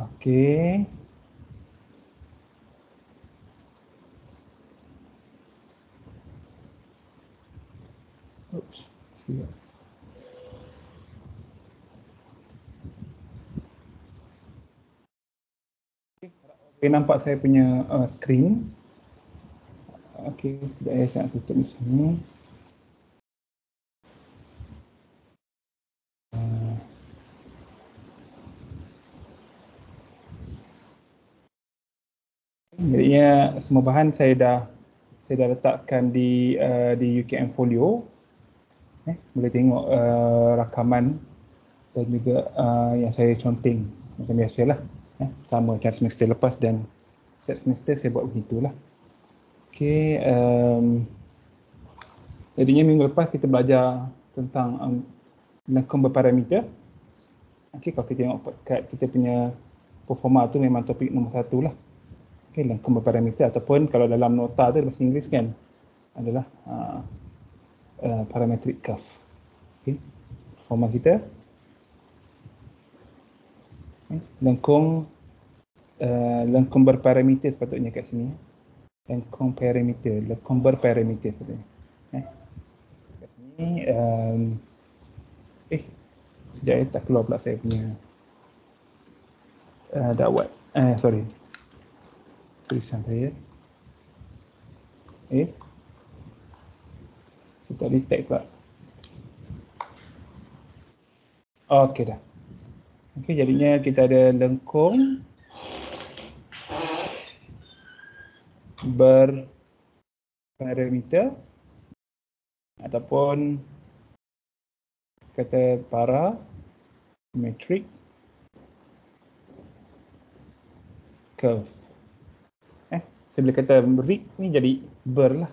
Okey. Oops. Siap. Okay, nampak saya punya screen. Okey, sekejap saya nak tutup di sini. Jadinya semua bahan saya dah letakkan di UKM Folio. Boleh tengok rakaman dan juga yang saya conteng macam biasalah. Sama macam semester lepas dan set semester saya buat begitulah. Okey, jadinya minggu lepas kita belajar tentang lengkung berparameter. Okey, kalau kita tengok kat kita punya performa tu memang topik nombor 1 lah. Okey, lengkung berparameter ataupun kalau dalam nota tu bahasa Inggeris kan adalah parametric curve. Okey, performa kita lengkung berparameter sepatutnya kat sini. Lengkung berparameter sepatutnya. Kat sini sekejap tak keluar pula saya punya dakwat. Sorry. Tulisan saya. Kita detect pula. Okey dah. Okey, jadinya kita ada lengkung berparameter ataupun kata parametric curve. Saya boleh kata rig ni jadi ber lah.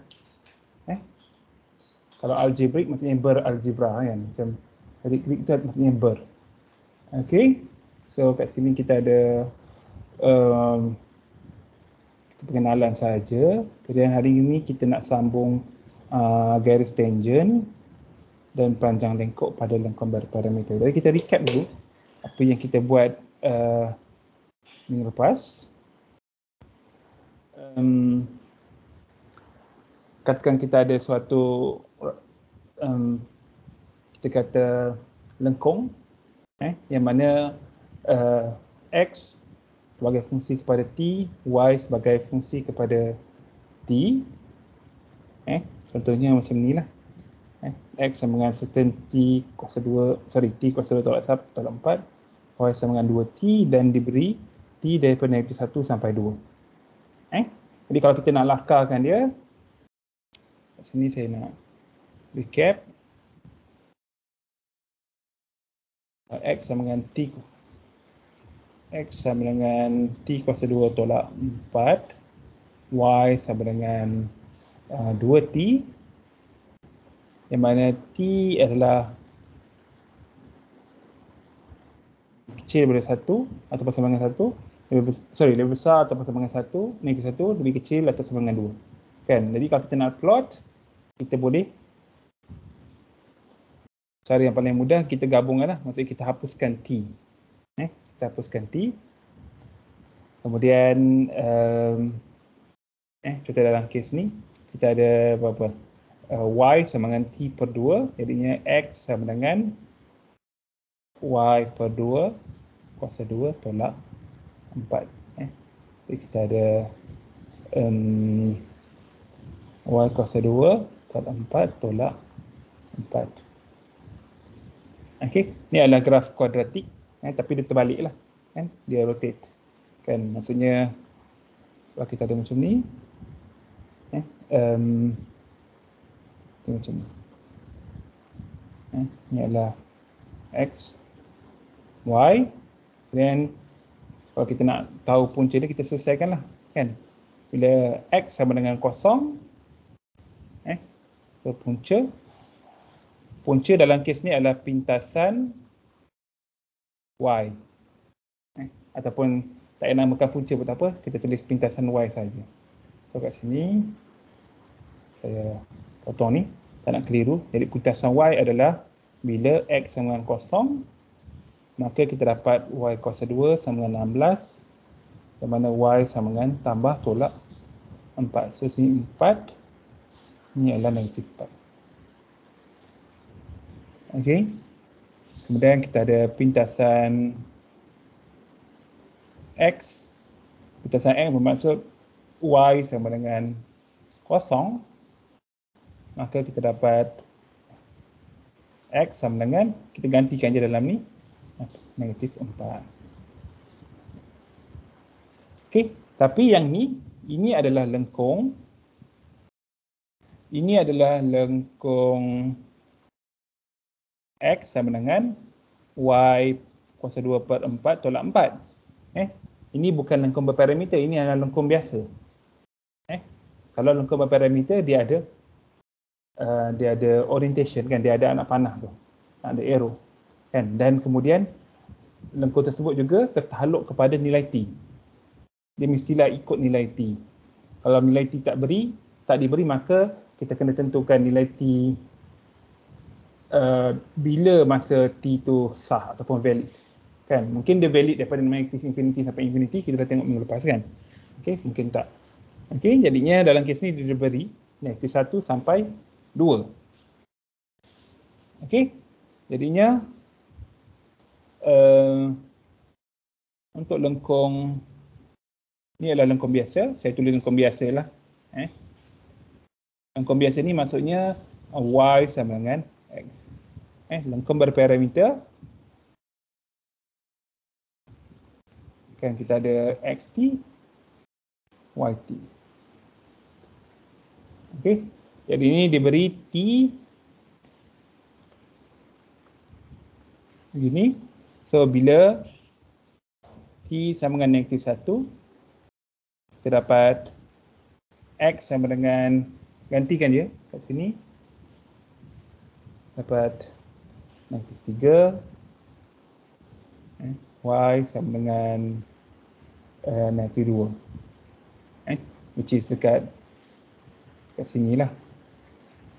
Kalau algebraic maksudnya beralgebra kan. Macam rig tu maksudnya ber. Okey. So kat sini kita ada perkenalan saja. Kemudian hari ini kita nak sambung garis tangent dan panjang lengkuk pada lengkung berparameter. Jadi kita recap dulu apa yang kita buat minggu lepas. Katakan kita ada suatu kita kata lengkung yang mana x sebagai fungsi kepada t, y sebagai fungsi kepada t. Contohnya macam ni lah. X sama dengan certain t kuasa 2, t kuasa 2 tolak 4, y sama dengan 2t dan diberi t daripada negatif 1 sampai 2. Jadi kalau kita nak lakarkan dia, kat sini saya nak recap. X sama dengan t kuasa 2 tolak 4, y sama dengan 2t, yang mana t adalah kecil daripada 1 ataupun sama dengan 1, lebih besar ataupun sama dengan 1, negatif 1, lebih kecil atau sama dengan 2. Kan? Jadi kalau kita nak plot, kita boleh, cara yang paling mudah kita gabungkan lah, maksudnya kita hapuskan t. Kita hapuskan t. Kemudian contoh dalam kes ni kita ada berapa? Y sama dengan t per 2, jadinya x sama dengan y per 2 kuasa 2 tolak 4. Jadi kita ada y kuasa 2 tolak 4 tolak 4. Okey, ni adalah graf kuadratik, tapi dia terbalik lah, kan? Dia rotate, kan? Maksudnya kalau kita ada macam ni, macam ni. Ni adalah x, y, dan kalau kita nak tahu punca dia, kita selesaikan lah, kan? Bila x sama dengan kosong, so punca dalam kes ni adalah pintasan y. Ataupun tak payah namakan punca pun tak apa, kita tulis pintasan y saja. So kat sini saya potong ni, tak nak keliru. Jadi pintasan y adalah bila x sama dengan kosong, maka kita dapat y kuasa 2 sama dengan 16, di mana y sama dengan tambah tolak 4. So sini 4, ini adalah negatif 4. Okey. Kemudian kita ada pintasan X. Pintasan X bermaksud y sama dengan 0, maka kita dapat X sama dengan, kita gantikan je dalam ni, negatif 4. Okey, tapi yang ni, ini adalah lengkung. Ini adalah lengkung X sama dengan Y kuasa 2/4 tolak 4. Ini bukan lengkung berparameter, ini adalah lengkung biasa. Kalau lengkung berparameter, dia ada orientation kan, dia ada anak panah tu, ada arrow kan, dan kemudian lengkung tersebut juga tertakluk kepada nilai T. Dia mestilah ikut nilai T. Kalau nilai T tak diberi, maka kita kena tentukan nilai T bila masa T tu sah ataupun valid kan. Mungkin dia valid daripada negatif infinity sampai infinity, kita dah tengok minggu lepas kan. Okey, mungkin tak. Okey, jadinya dalam kes ni dia diberi negatif 1 sampai 2. Okey, jadinya untuk lengkung ni adalah lengkung biasa. Saya tulis lengkung biasa lah. Lengkung biasa ni maksudnya y sama dengan x. Lengkung berparameter kan, kita ada xt, yt. Okey, jadi ini diberi t begini. So bila t sama dengan negatif 1, kita dapat x sama dengan, gantikan je kat sini, dapat negatif 3, y sama dengan negatif 2, which is dekat sini lah,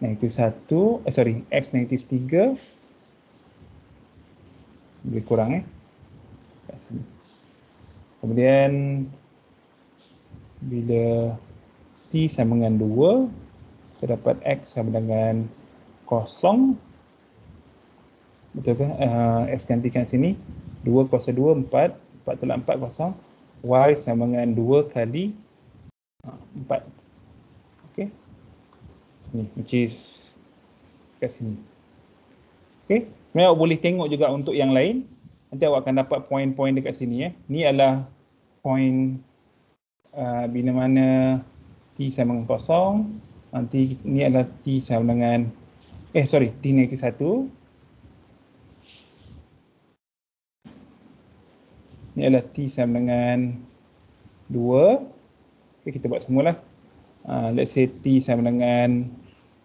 negatif 1, x negatif 3, lebih kurang kat sini. Kemudian bila t sama dengan 2, kita dapat x sama dengan 0. Betul ke? X gantikan sini, 2 kuasa 2, 4 tolak 4, 0. Y sama dengan 2 kali 4. Okey. Ni, which is kat sini. Okey. Sebenarnya awak boleh tengok juga untuk yang lain. Nanti awak akan dapat poin-poin dekat sini. Ni adalah poin bila mana t sama dengan 0. Nanti ni adalah t sama dengan t negatif 1. Ni adalah t sama dengan 2. Okay, kita buat semualah. Let's say t sama dengan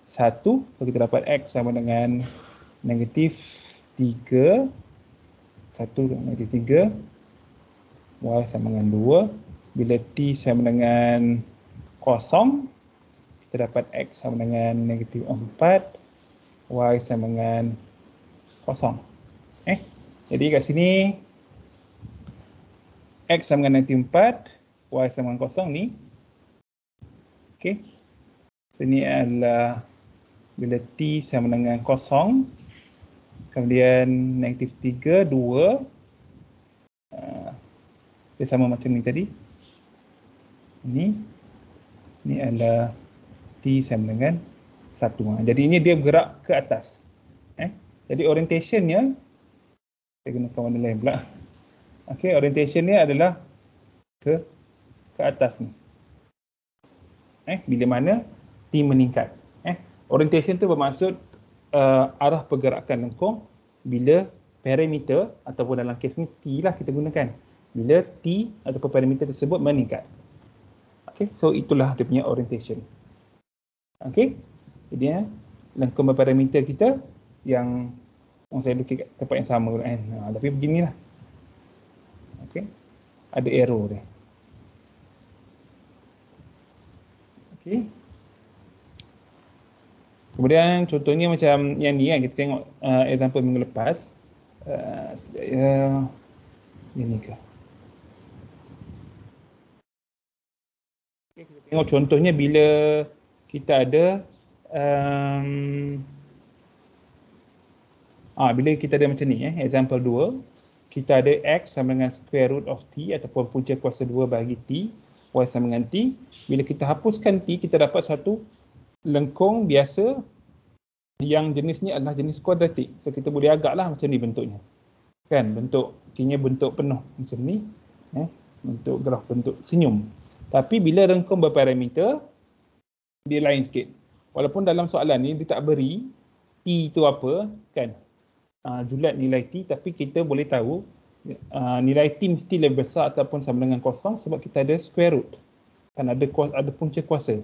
1. So kita dapat x sama dengan negatif 3. 1 negatif 3. Y sama dengan 2. Bila t sama dengan 0, kita dapat x sama dengan negatif 4. Y sama dengan 0. Jadi kat sini x sama dengan negatif 4, y sama dengan 0 ni. Okey. Sini adalah bila t sama dengan 0, kemudian negatif 3, 2. Dia sama macam ni tadi. Ini adalah t sama dengan 1. Jadi ini dia bergerak ke atas. Jadi orientationnya, saya gunakan warna lain pula. Okey, orientation dia adalah ke atas ni. Bila mana t meningkat. Orientation tu bermaksud arah pergerakan lengkung bila parameter ataupun dalam kes ni t lah kita gunakan. Bila t ataupun parameter tersebut meningkat. Okey, so itulah dia punya orientation. Okey. Jadi lengkung berparameter kita yang saya lukis kat tempat yang sama kan. Tapi beginilah. Okey. Ada arrow dia. Okey. Kemudian contohnya macam yang ni kan, kita tengok example minggu lepas. Sekejap ya. Ini ke. Okay, kita tengok contohnya bila kita ada bila kita ada macam ni, example 2, kita ada x sama dengan square root of t ataupun punca kuasa 2 bagi t, y sama dengan t. Bila kita hapuskan t, kita dapat satu lengkung biasa yang jenisnya adalah jenis kuadratik. So kita boleh agaklah macam ni bentuknya. Kan, kini bentuk penuh macam ni, bentuk graf, bentuk senyum. Tapi bila lengkung berparameter, dia lain sikit. Walaupun dalam soalan ni dia tak beri t itu apa, kan, julat nilai t, tapi kita boleh tahu nilai t mesti lebih besar ataupun sama dengan kosong sebab kita ada square root, kan, ada punca kuasa.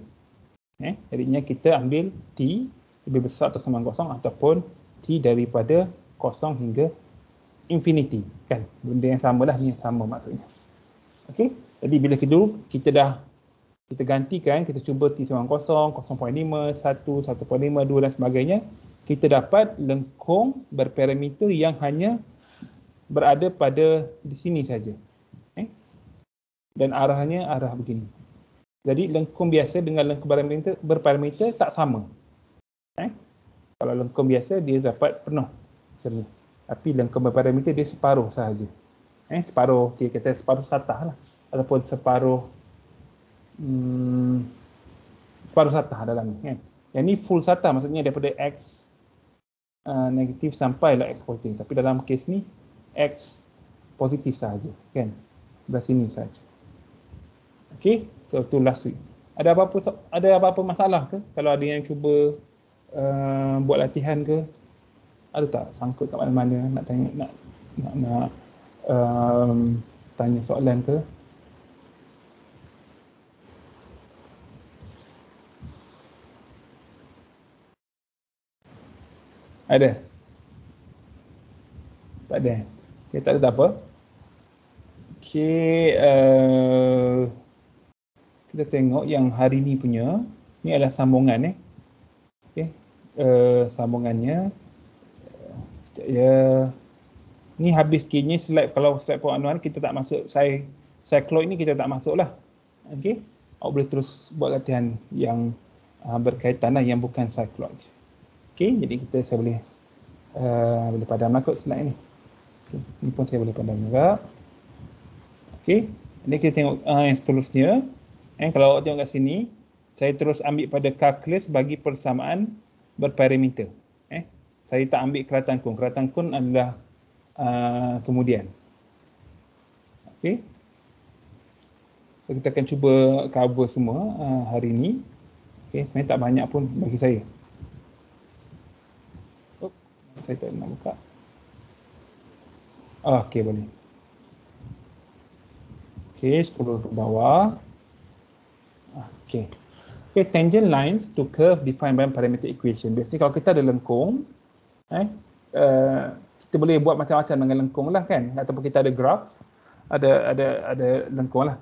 Jadinya kita ambil t lebih besar atau sama dengan kosong ataupun t daripada kosong hingga infinity, kan, benda yang sama lah, ni yang sama maksudnya. Okey, jadi bila kita gantikan, kita cuba t sama dengan kosong, 0.5, 1, 1.5, 2 dan sebagainya, kita dapat lengkung berparameter yang hanya berada pada di sini saja. Dan arahnya arah begini. Jadi lengkung biasa dengan lengkung berparameter tak sama. Kalau lengkung biasa dia dapat penuh macam ni. Tapi lengkung berparameter dia separuh sahaja. Separuh, okay, kita separuh satah lah. Ataupun separuh satah dalam ni, kan. Yang ni full satah, maksudnya daripada x negatif sampailah x positif. Tapi dalam kes ni x positif sahaja, kan. Sebelah sini sahaja. Okay, so tu last week. Ada apa-apa masalah ke? Kalau ada yang cuba buat latihan ke? Ada tak sangkut kat mana-mana nak tanya, nak tanya soalan ke? Ada? Tak ada? Okay, tak ada tak apa. Okay, kita tengok yang hari ni punya. Ni adalah sambungan. Okay, sambungannya. Ya, ni habis kini slide. Kalau slide Puan Anwar kita tak masuk, cycloid ni kita tak masuk lah. Okay, awak boleh terus buat latihan yang berkaitan lah, yang bukan cycloid. Okay, jadi saya boleh padam lah kot slide ni. Okay, ni pun saya boleh padam juga. Okay, ini kita tengok yang seterusnya. Kalau awak tengok kat sini, saya terus ambil pada calculus bagi persamaan berparameter. Saya tak ambil keratan kun. Keratan kun adalah kemudian. Okay. So, kita akan cuba cover semua hari ini. Okay, sebenarnya tak banyak pun bagi saya. Saya tak nak buka. Okay, boleh. Okay, scroll ke bawah. Okay. Okay, tangent lines to curve defined by parametric equation. Biasanya kalau kita ada lengkung, kita boleh buat macam-macam dengan lengkung lah, kan, ataupun kita ada graf, ada lengkung lah.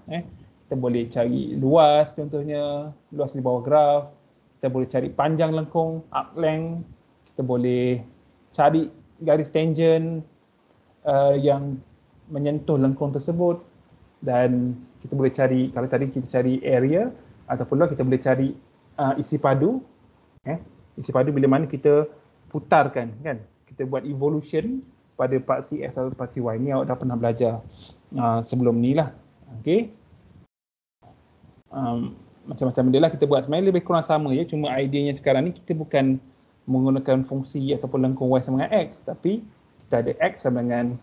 Kita boleh cari luas, contohnya luas di bawah graf. Kita boleh cari panjang lengkung, arc length. Kita boleh cari garis tangent yang menyentuh lengkung tersebut, dan kita boleh cari, kalau tadi kita cari area, ataupun kita boleh cari isi padu. Isi padu bila mana kita putarkan, kan, kita buat evolution pada paksi X atau paksi Y. Ni awak dah pernah belajar sebelum ni lah. Okay. Macam-macam benda lah kita buat. Sebenarnya lebih kurang sama ya, cuma ideanya sekarang ni kita bukan menggunakan fungsi ataupun lengkung Y sama dengan X, tapi kita ada X sama dengan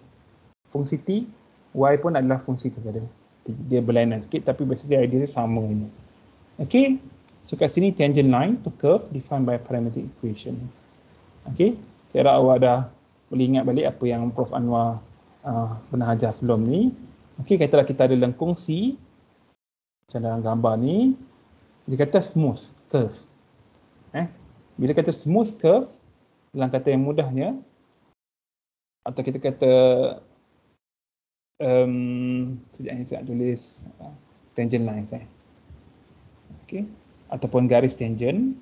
fungsi T, Y pun adalah fungsi kepada T. Dia berlainan sikit tapi biasanya idea dia sama ni. Okay, so kat sini tangent line to curve defined by parametric equation. Okay, saya harap awak dah boleh ingat balik apa yang Prof Anwar pernah ajar sebelum ni. Okay, katalah kita ada lengkung C, macam dalam gambar ni, dia kata smooth curve. Bila kata smooth curve, dalam kata yang mudahnya, atau kita kata sekejap ni saya nak tulis tangent line saya. Okay, ataupun garis tangent.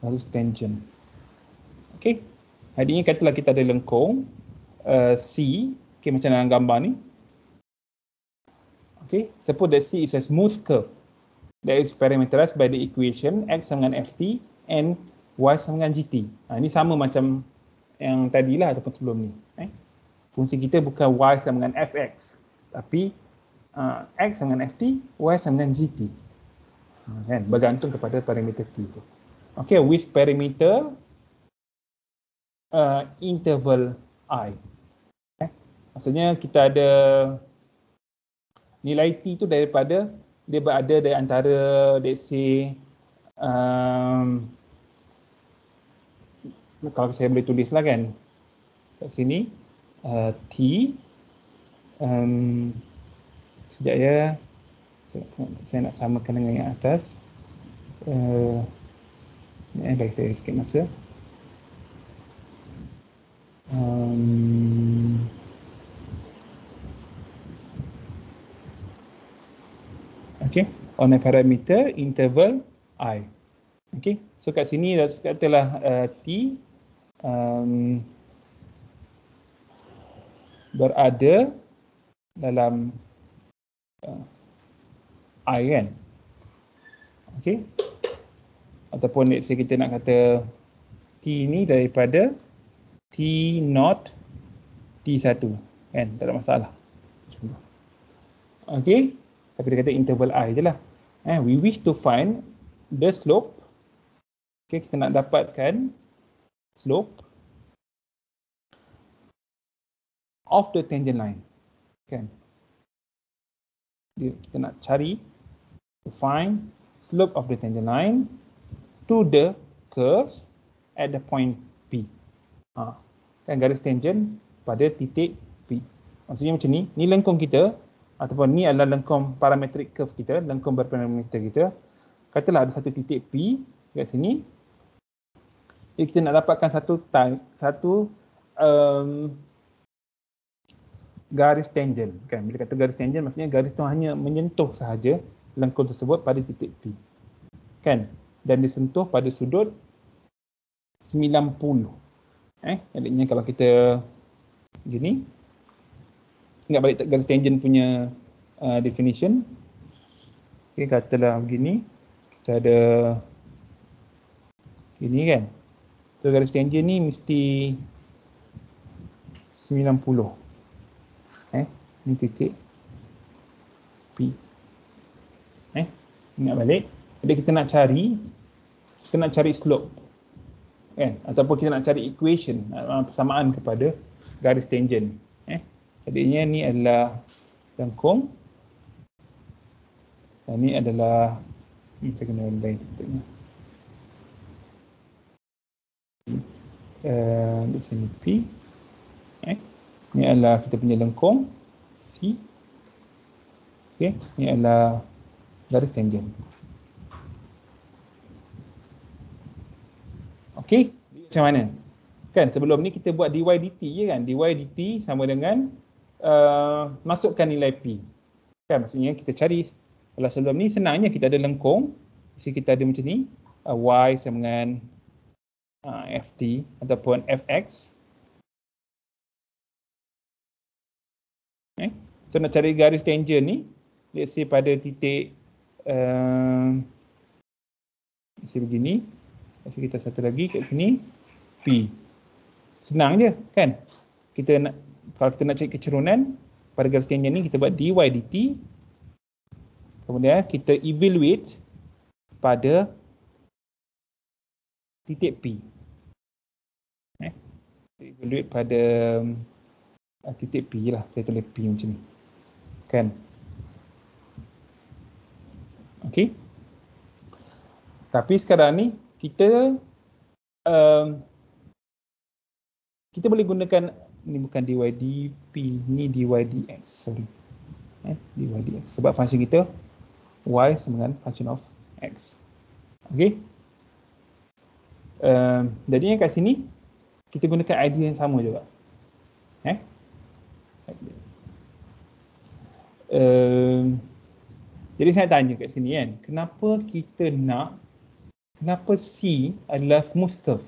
garis tangent. Okey. Hari ini katalah kita ada lengkung C, okey, macam dalam gambar ni. Okay, suppose that C is a smooth curve that is parameterized by the equation X sama dengan Ft and Y sama dengan GT. Ini sama macam yang tadilah ataupun sebelum ni. Fungsi kita bukan Y sama dengan Fx, tapi X sama dengan Ft, Y sama dengan GT. Kan? Bergantung kepada parameter T tu. Okay, with parameter interval I. Maksudnya kita ada nilai T tu daripada dia berada di antara, let's say, kalau saya boleh tulis lah kan, kat sini T, sekejap ya, saya nak samakan dengan yang atas. Bagi saya sikit masa. Okay, on a parameter interval I. Okay, so kat sini katalah T berada dalam I kan. Okay, ataupun let's say kita nak kata T ni daripada T0 T1 kan, tak ada masalah. Okay, tapi dia kata interval I je lah. We wish to find the slope. Okay, kita nak dapatkan slope of the tangent line. Kan? Kita nak cari, to find slope of the tangent line to the curve at the point P. Kan garis tangent pada titik P. Maksudnya macam ni, ni lengkung kita, ataupun ni adalah lengkung parametric curve kita, lengkung berparameter kita. Katalah ada satu titik P kat sini. Jadi kita nak dapatkan satu garis tangent kan. Bila kata garis tangent maksudnya garis tu hanya menyentuh sahaja lengkung tersebut pada titik P. Kan? Dan disentuh pada sudut 90. Jadinya kalau kita gini, ingat balik garis tangent punya definition. Okay, katalah begini, kita ada gini kan. So garis tangent ni mesti 90. Ni titik P. Ingat balik. Jadi kita nak cari slope. Kan? Ataupun kita nak cari equation, persamaan kepada garis tangent. Jadinya ni adalah lengkung. Dan ni adalah, saya kena lain tutupnya. Di sini P. Ni adalah kita punya lengkung C. Okay, ni adalah garis tangent. Okay, macam mana? Kan sebelum ni kita buat dy dt je kan. Dy dt sama dengan masukkan nilai P. Kan maksudnya kita cari, kalau sebelum ni senangnya kita ada lengkung. Jadi kita ada macam ni, y sama dengan ft ataupun fx. So nak cari garis tangent ni, let's say pada titik let's say begini. Let's say kita satu lagi kat sini P. Senang je kan? Kalau kita nak cari kecerunan pada garis tangent ni, kita buat dy dt. Kemudian kita evaluate pada titik P. Evaluate pada titik P lah. Saya tulis P macam ni. Kan? Okey. Tapi sekarang ni kita boleh gunakan, ni bukan dy dp, ni dy dx, sorry. Dy dx sebab fungsi kita y sama dengan function of x. Okey. Jadinya kat sini kita gunakan idea yang sama juga. Jadi saya tanya kat sini kan, kenapa kita nak kenapa C adalah smooth curve?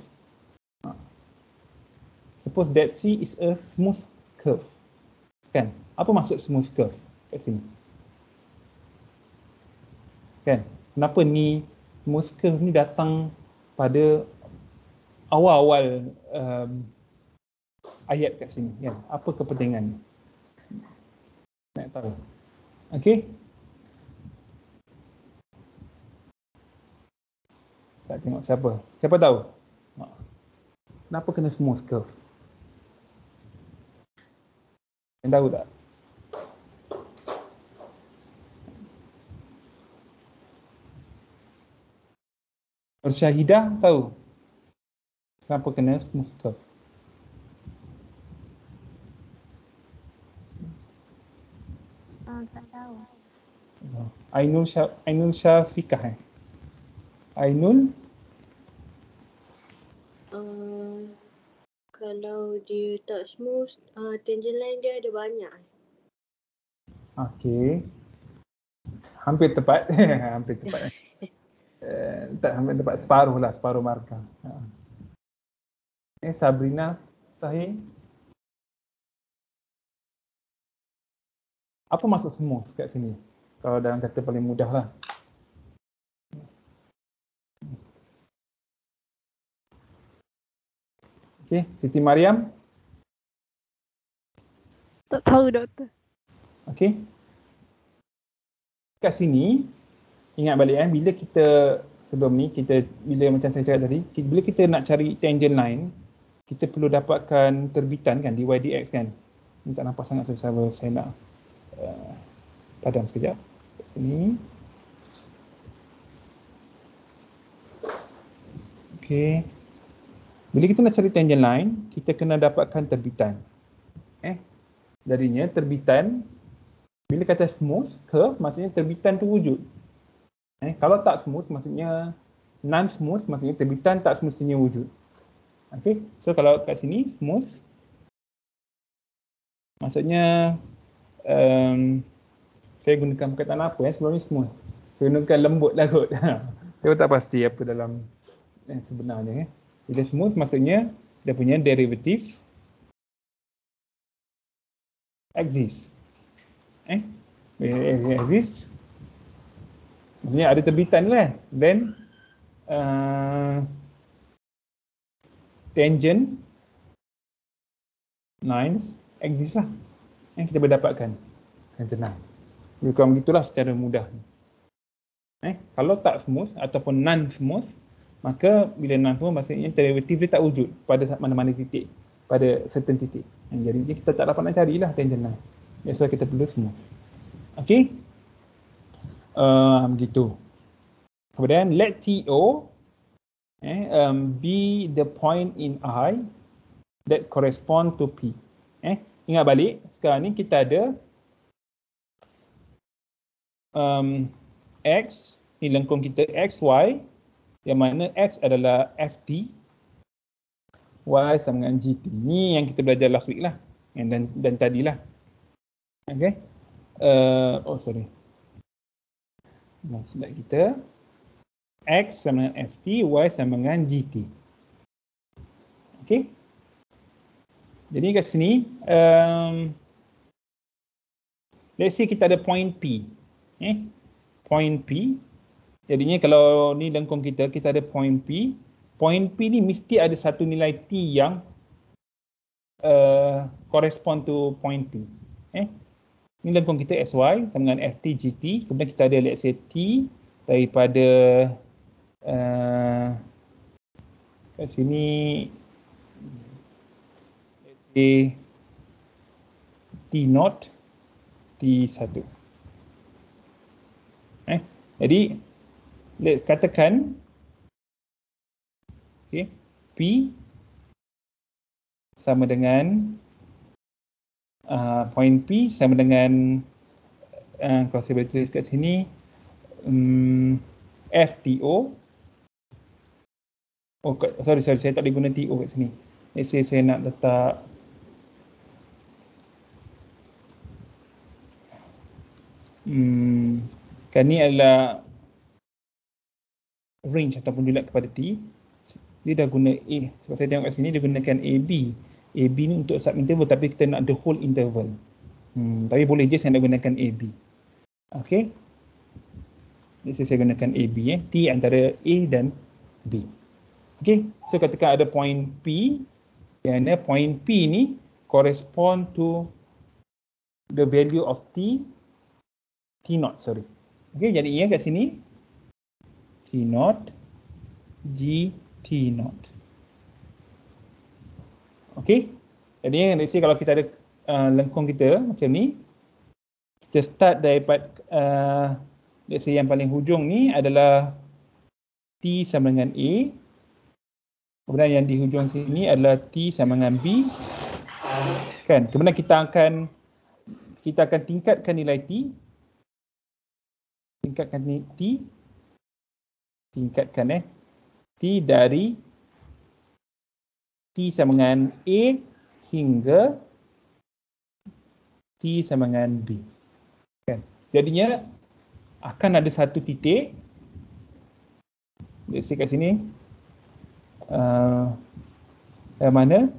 Suppose that C is a smooth curve. Kan? Apa maksud smooth curve kat sini? Kan? Kenapa ni smooth curve ni datang pada awal-awal ayat kat sini? Ya, apa kepentingan? Nak tahu? Okey? Tak tengok siapa? Siapa tahu? Kenapa kena smooth curve? Yang tahu tak? Syahidah tahu kenapa kena smooth curve? Tak tahu. Ainul Syafiqah Ainul? Kalau dia tak smooth, tangent line dia ada banyak. Okey. Hampir tepat. Hampir tepat. Tak hampir tepat, separuh markah. Sabrina Tahir. Apa maksud smooth kat sini? Kalau dalam kata paling mudah lah. Okey, Siti Mariam. Tak tahu, doktor. Okey. Kat sini, ingat balik bila kita sebelum ni, bila macam saya cakap tadi, bila kita nak cari tangent line, kita perlu dapatkan terbitan kan, dy dx kan. Ini tak nampak sangat susah, saya nak padam sekejap. Kat sini. Okey. Bila kita nak cari tangent line, kita kena dapatkan terbitan. Jadinya terbitan, bila kata smooth curve, maksudnya terbitan tu wujud. Kalau tak smooth, maksudnya non-smooth, maksudnya terbitan tak semestinya wujud. Okay, so kalau kat sini smooth, maksudnya saya gunakan perkataan apa sebelum ni smooth. Saya gunakan lembut lah kot. Saya tak pasti apa dalam sebenarnya. Bila smooth maksudnya dia punya derivative exist. Exist. Maksudnya ada terbitan lah. Then tangent lines exist lah. Kita boleh dapatkan. Senang. Bukan begitulah secara mudah. Kalau tak smooth ataupun non-smooth, maka bila non-smooth maksudnya derivative dia tak wujud pada mana-mana titik, pada certain titik. Jadi kita tak dapat nak carilah tangent line. That's why kita perlu smooth. Okay? Begitu. Kemudian let TO be the point in I that correspond to P. Ingat balik, sekarang ni kita ada X, ni lengkung kita X, Y, yang mana X adalah FT, Y sama dengan GT. Ni yang kita belajar last week lah, dan tadilah. Okay. Sorry. Slide kita. X sama dengan FT, Y sama dengan GT. Okay. Jadi kat sini, let's say kita ada point P. Point P. Jadinya kalau ni lengkung kita ada point P. Point P ni mesti ada satu nilai T yang correspond to point P. Ni lengkung kita SY sama dengan FT GT. Kemudian kita ada let's say T daripada kat sini let's say T0 T1. Jadi katakan P sama dengan point P sama dengan kalau saya boleh tulis kat sini FTO. Sorry, saya tak boleh guna TO kat sini. Let's say saya nak letak kan ni adalah range ataupun relate kepada T, dia dah guna A. Sebab saya tengok kat sini dia gunakan AB. AB ni untuk subinterval tapi kita nak the whole interval. Tapi boleh je saya nak gunakan AB. Okay. Jadi saya gunakan AB. T antara A dan B. Okay. So ketika ada point P, yang mana point P ni correspond to the value of T naught, sorry. Okay, jadi ia kat sini T naught, G T naught. Okay, jadi let's say kalau kita ada lengkung kita macam ni, kita start daripada let's say yang paling hujung ni adalah T sama dengan A, kemudian yang di hujung sini adalah T sama dengan B, kan? Kemudian kita akan tingkatkan nilai T, tingkatkan T dari T sama dengan A hingga T sama dengan B. Kan? Jadinya akan ada satu titik, let's say kat sini, yang mana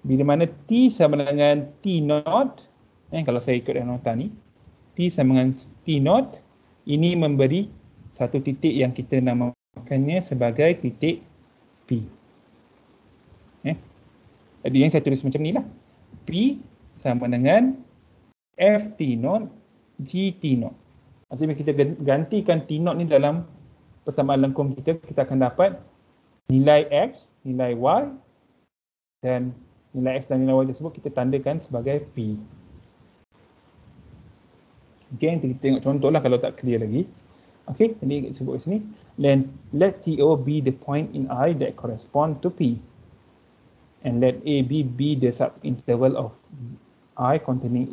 bila mana T sama dengan T naught, kalau saya ikut nota ni, T sama dengan T naught, ini memberi satu titik yang kita namakannya sebagai titik P. Jadi yang saya tulis macam ni lah. P sama dengan FT naught GT naught. Maksudnya kita gantikan T naught ni dalam persamaan lengkung kita akan dapat nilai X, nilai Y, dan nilai X dan nilai Y tersebut kita tandakan sebagai P. Okay, kita tengok contoh lah kalau tak clear lagi. Okay, jadi sebut kat sini. Then let TO be the point in I that correspond to P. And let AB be the subinterval of I containing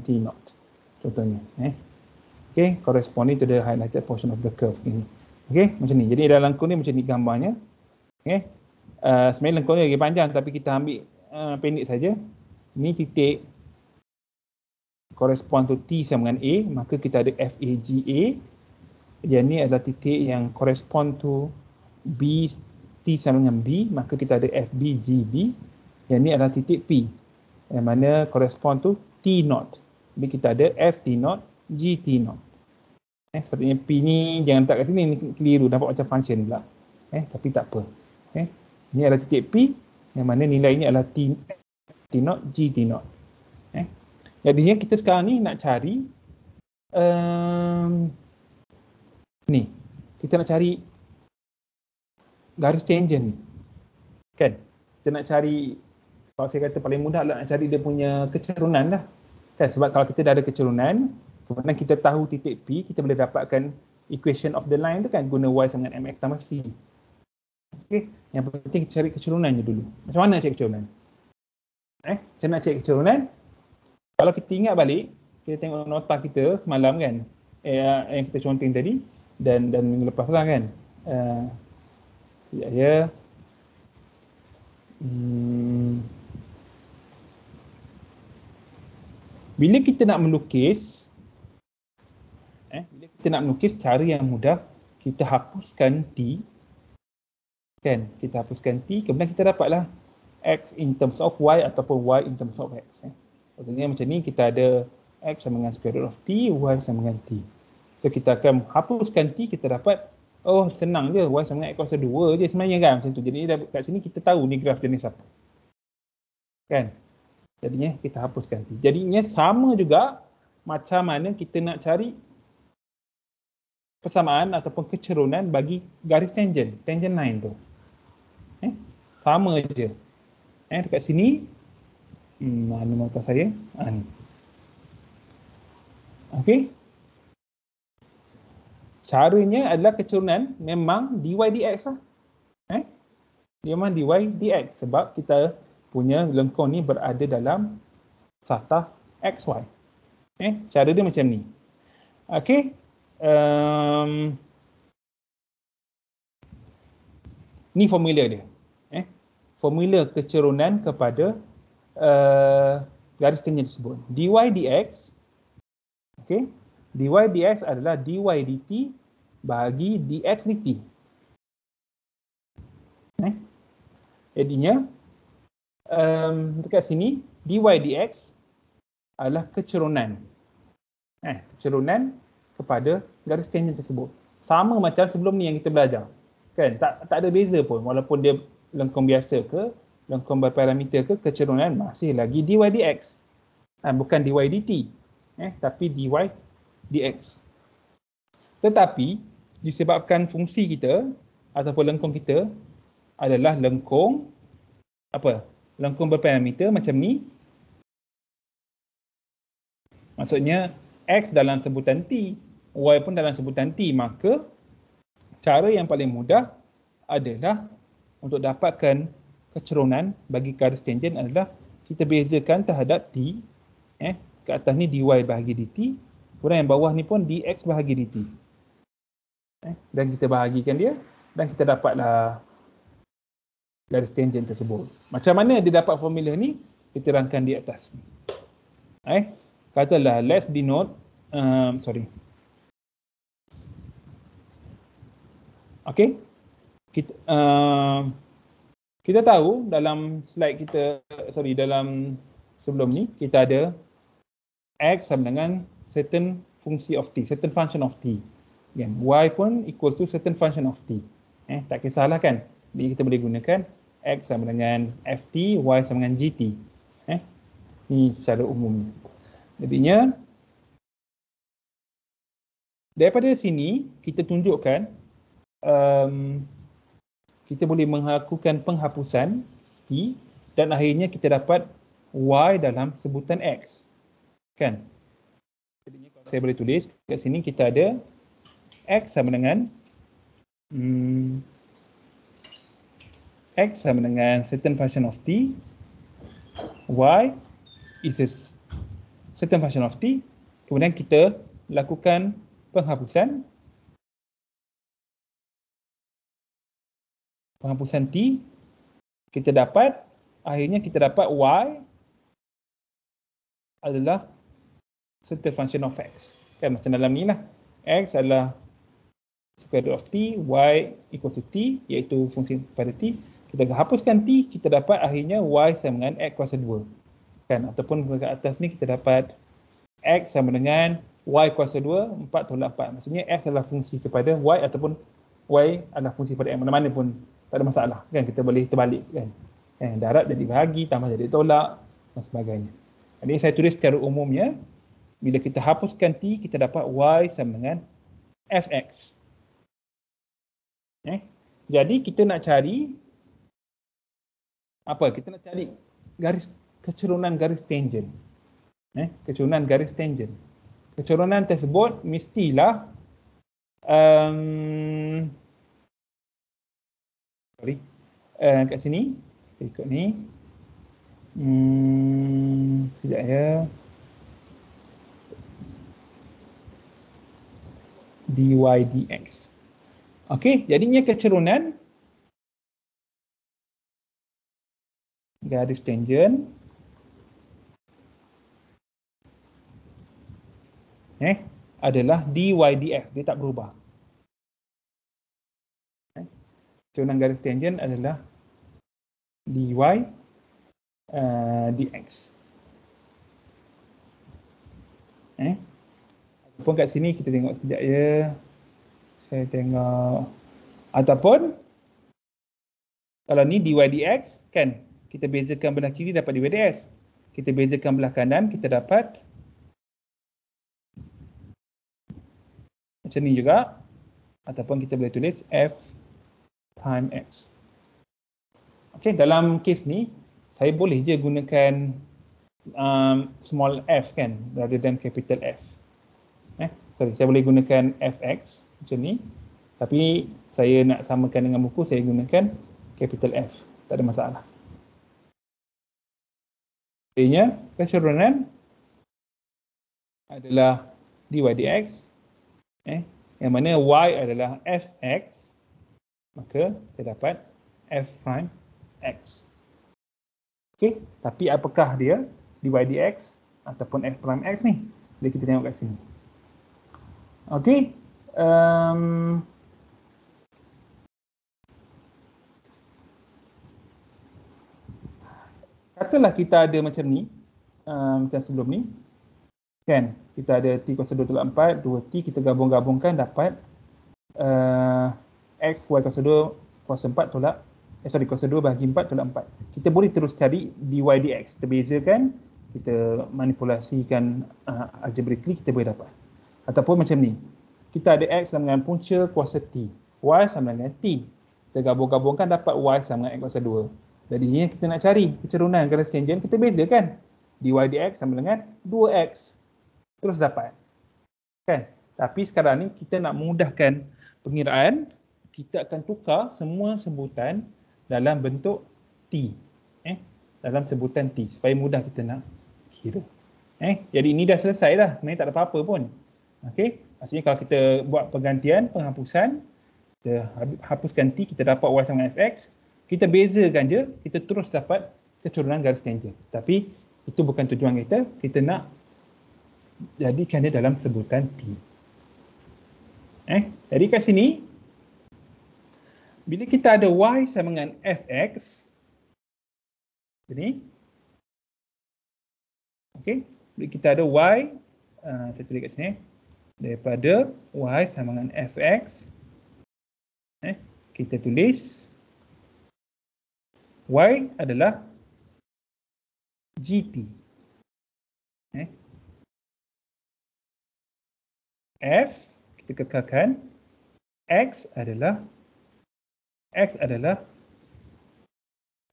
T naught. Contohnya. Okay, corresponding to the highlighted portion of the curve ini. Okay, macam ni. Jadi dalam lengkung ni macam ni gambarnya. Okay. Sebenarnya lengkung ni lagi panjang tapi kita ambil pendek saja. Ini titik correspond to T sama dengan A, maka kita ada FAGA. Yang ni adalah titik yang correspond to B, T sama dengan B, maka kita ada FBGB. Yang ni adalah titik P, yang mana correspond to T naught. Jadi kita ada FT naught, GT naught. Sepatutnya P ni jangan letak kat sini, ni keliru, nampak macam function pula. Tapi tak apa. Ini adalah titik P, yang mana nilainya adalah T naught, GT naught. Jadinya kita sekarang ni nak cari ni, kita nak cari garis tangent ni. Kan? Kita nak cari, kalau saya kata paling mudah adalah nak cari dia punya kecerunan lah. Kan? Sebab kalau kita dah ada kecerunan, kemudian kita tahu titik P, kita boleh dapatkan equation of the line tu kan, guna Y sama dengan MX tambah C. Okay? Yang penting cari kecurunannya dulu. Macam mana cari kecerunan? Macam nak cari kecerunan? Kalau kita ingat balik, kita tengok nota kita semalam kan, yang kita conteng tadi dan minggu lepas lah kan. Sekejap ya. Bila kita nak melukis, cara yang mudah, kita hapuskan T, kan? Kita hapuskan T, kemudian kita dapatlah X in terms of Y ataupun Y in terms of X. Contohnya macam ni, kita ada X sama dengan square root of T, Y sama dengan T. So kita akan hapuskan T, kita dapat, oh senang je, Y sama dengan X kuasa 2 je sebenarnya kan, macam tu. Jadi kat sini kita tahu ni graf jenis apa. Kan? Jadinya kita hapuskan T. Jadinya sama juga macam mana kita nak cari persamaan ataupun kecerunan bagi garis tangent line tu. Sama je. Dekat sini, mana nota saya? Ni. Okey. Caranya adalah kecerunan memang dy dx lah. Memang dy dx sebab kita punya lengkung ni berada dalam satah xy. Cara dia macam ni. Okey. Ni formula dia. Formula kecerunan kepada garis tangent tersebut. Dy dx, okay, dy dx adalah dy dt bagi dx dt. Jadinya dekat sini dy dx adalah kecerunan. Kecerunan kepada garis tangent tersebut. Sama macam sebelum ni yang kita belajar. Kan? Tak ada beza pun walaupun dia lengkung biasa ke, lengkung berparameter ke, kecerunan masih lagi dy dx. Bukan dy dt. Tapi dy dx. Tetapi disebabkan fungsi kita ataupun lengkung kita adalah lengkung lengkung berparameter macam ni. Maksudnya x dalam sebutan t, y pun dalam sebutan t, maka cara yang paling mudah adalah untuk dapatkan kecerunan bagi garis tangent adalah kita bezakan terhadap t. Ke atas ni dy bahagi dt, kemudian yang bawah ni pun dx bahagi dt. Dan kita bahagikan dia dan kita dapatlah garis tangent tersebut. Macam mana dia dapat formula ni? Diterangkan di atas. Katalah let's denote okay, kita tahu dalam slide kita, dalam sebelum ni kita ada x sama dengan certain fungsi of t, certain function of t. Y pun equals to certain function of t. Tak kisahlah kan. Jadi kita boleh gunakan x sama dengan ft, y sama dengan gt. Ini secara umum. Jadinya daripada sini kita tunjukkan kita boleh melakukan penghapusan t dan akhirnya kita dapat y dalam sebutan x. Kan? Jadinya kalau saya boleh tulis kat sini kita ada x sama dengan x sama dengan certain function of t, y is a certain function of t, kemudian kita lakukan penghapusan t, kita dapat akhirnya kita dapat y adalah certain function of x. Kan macam dalam ni lah, x adalah square root of t, y equals to t, iaitu fungsi pada t. Kita hapuskan t, kita dapat akhirnya y sama dengan x kuasa 2. Kan, ataupun ke atas ni kita dapat x sama dengan y kuasa 2, 4 tolak 4. Maksudnya x adalah fungsi kepada y ataupun y adalah fungsi pada x. Mana-mana pun tak ada masalah. Kan, kita boleh terbalik kan. Darab jadi bahagi, tambah jadi tolak dan sebagainya. Jadi saya tulis secara umumnya, bila kita hapuskan t, kita dapat y sama dengan fx. Jadi kita nak cari apa? Kita nak cari kecerunan garis tangent. Kecerunan garis tangent. Kecerunan tersebut mestilah kat sini ikut ni. Sekejap ya. dy dx. Okey, jadinya kecerunan garis tangent adalah dy dx, dia tak berubah. Kecerunan garis tangent adalah dy dx. Ataupun kat sini kita tengok sekejap ya. Saya tengok. Ataupun kalau ni dy dx kan, kita bezakan belah kiri dapat dy dx. Kita bezakan belah kanan, kita dapat macam ni juga. Ataupun kita boleh tulis f prime x. Okey, dalam kes ni saya boleh je gunakan small f kan, rather than capital F. Saya boleh gunakan fx macam ni. Tapi saya nak samakan dengan buku, saya gunakan capital F. Tak ada masalah. Artinya, kecerunan adalah dy dx, yang mana y adalah fx, maka kita dapat f prime x. Okey, tapi apakah dia dy dx ataupun f prime x ni? Jadi kita tengok kat sini. Okey, katalah kita ada macam ni, macam sebelum ni, kan? Kita ada T kuasa 2 tolak 4, 2T, kita gabung-gabungkan dapat X, Y kuasa 2 kuasa 4 tolak, kuasa 2 bahagi 4 tolak 4. Kita boleh terus cari dy dx. Kita bezakan, kita manipulasikan algebraically, kita boleh dapat. Ataupun macam ni, kita ada X sama dengan punca kuasa T, Y sama dengan T. Kita gabung-gabungkan dapat Y sama dengan X kuasa 2. Jadinya kita nak cari kecerunan garis tangent, kita bezakan. Dy dx sama dengan 2x. Terus dapat. Kan? Tapi sekarang ni kita nak memudahkan pengiraan, kita akan tukar semua sebutan dalam bentuk T. Dalam sebutan T supaya mudah kita nak kira. Jadi ini dah selesai dah. Sebenarnya tak ada apa-apa pun. Okey. Maksudnya kalau kita buat pergantian, penghapusan, kita hapuskan T, kita dapat Y sama fx. Kita bezakan je, kita terus dapat kecerunan garis tangent. Tapi itu bukan tujuan kita. Kita nak jadikan dia dalam sebutan T. Jadi kat sini, bila kita ada Y sama dengan fx, jadi, okey, bila kita ada Y, saya tulis kat sini, daripada Y sama dengan fx, kita tulis Y adalah GT. F, kita kekalkan, X adalah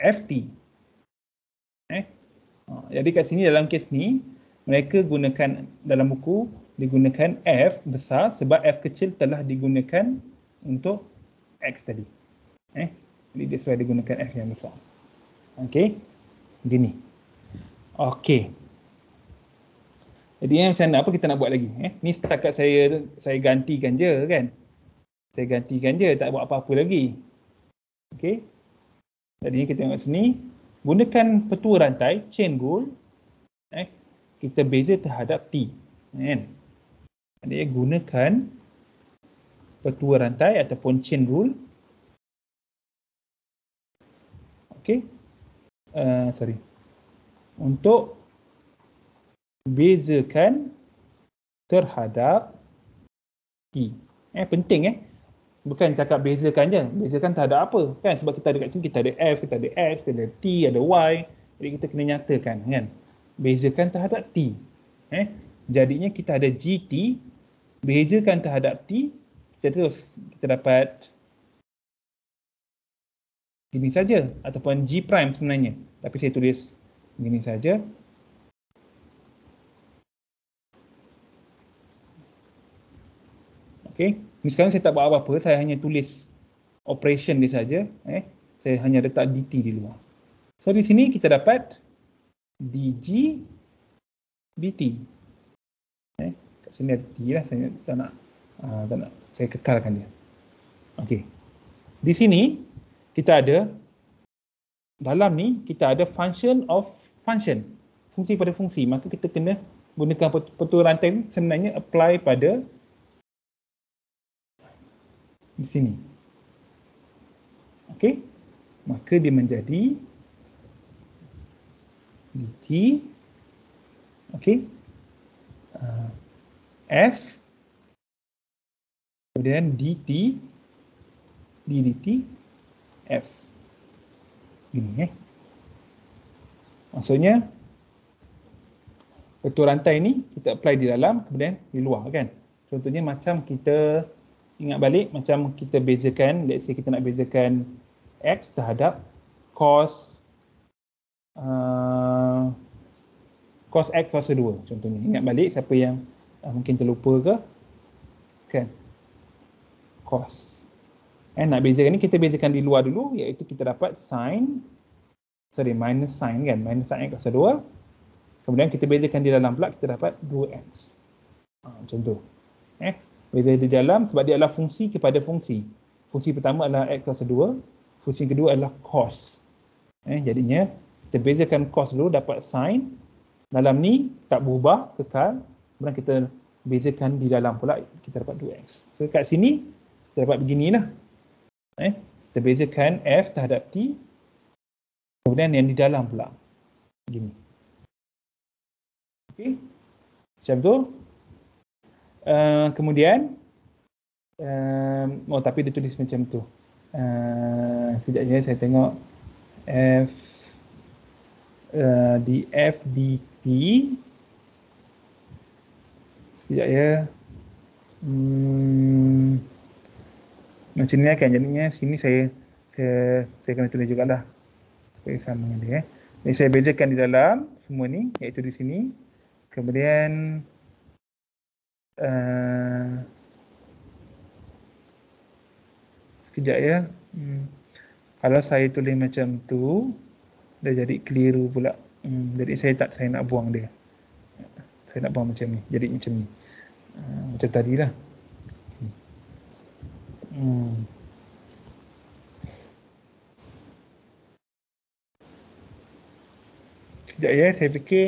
FT. Jadi kat sini dalam kes ni, mereka gunakan dalam buku, digunakan F besar sebab F kecil telah digunakan untuk X tadi. Jadi that's why digunakan F yang besar. Okey, gini. Okey. Jadi macam mana, apa kita nak buat lagi? Ni setakat saya gantikan je kan. Saya gantikan je, tak buat apa-apa lagi. Okey. Jadi kita tengok sini, gunakan petua rantai, chain rule. Kita beza terhadap T. Kan? Jadi gunakan petua rantai ataupun chain rule. Okey. Untuk bezakan terhadap T. Penting bukan cakap bezakan je. Bezakan terhadap apa? Kan? Sebab kita ada kat sini, kita ada F, kita ada X, kita ada T, ada Y. Jadi kita kena nyatakan kan. Bezakan terhadap T. Jadinya kita ada GT, bezakan terhadap T, kita dapat gini saja ataupun G prime sebenarnya. Tapi saya tulis gini saja. Okey, ni sekarang saya tak buat apa-apa, saya hanya tulis operation dia saja. Saya hanya letak dt di luar. So di sini kita dapat dg dt. Kat sini ada t lah, saya tak nak saya kekalkan dia. Okey. Di sini kita ada, dalam ni kita ada function of function, fungsi pada fungsi. Maka kita kena gunakan petua rantai ni sebenarnya apply pada di sini. Okey, maka dia menjadi dt, okey, f, kemudian dt, ddt, f. Gini maksudnya petua rantai ni kita apply di dalam, kemudian di luar kan. Contohnya macam kita ingat balik, macam kita bezakan, let's say kita nak bezakan X terhadap cos X kuasa 2 contohnya. Ingat balik, siapa yang mungkin terlupa ke? Kan? Cos. Nak bezakan ni, kita bezakan di luar dulu, iaitu kita dapat minus sin kan, minus sin X kuasa 2. Kemudian kita bezakan di dalam pula, kita dapat 2X. Macam tu. Beza di dalam sebab dia adalah fungsi kepada fungsi. Fungsi pertama adalah X kuasa 2, fungsi kedua adalah cos. Jadinya kita bezakan cos dulu, dapat sin. Dalam ni tak berubah, kekal. Kemudian kita bezakan di dalam pula, kita dapat 2X. So kat sini kita dapat beginilah. Kita bezakan F terhadap T. Kemudian yang di dalam pula. Gini. Okey. Macam tu. Kemudian tapi dia tulis macam tu. Sekejap ya, saya tengok F df dt. Sekejap ya. Macam ni kan jadinya sini saya kena tulis jugalah. Saya sama dengan dia. Jadi saya bezakan di dalam semua ni, iaitu di sini. Kemudian sekejap ya. Kalau saya tulis macam tu, dah jadi keliru pula. Jadi saya nak buang dia. Saya nak buang macam ni. Jadi macam ni. Macam tadilah. Sekejap ya, saya fikir